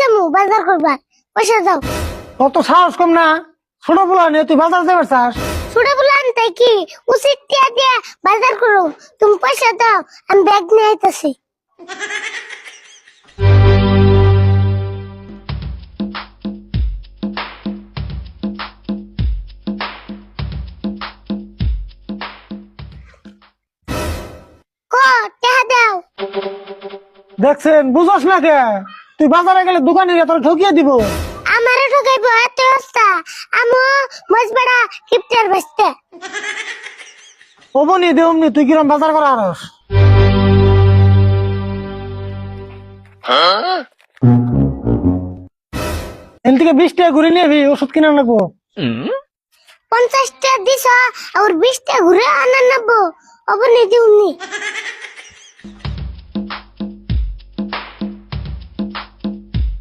যাবো বাজার করবার, পয়সা দাও। কত সাহস কম না, ছোট বলা নিয়ে তুই বাজার যাবে চাস? ছোট বলে আনতে কি উচিত টিয়া দিয়ে বাজার করো, তুমি পয়সা দাও, আমি ব্যাগ নিয়ে আইতাছি। ক টিয়া দাও। দেখছেন, বুঝস না কে? তুই বাজারে গেলে দোকানে তোর ঠকিয়ে দিব। আমারে ঠকাইবো এত অবস্থা, আমো মজবড়া কিপটার বসতে। অবনি দে অমনি, তুই কিরম বাজার করা আরস? এন থেকে 20 টাকা ঘুরে নিবি, ওষুধ কিনা লাগবো। 50 টাকা দিছ আর 20 টাকা ঘুরে আনার নাবো, অবনি দিউনি।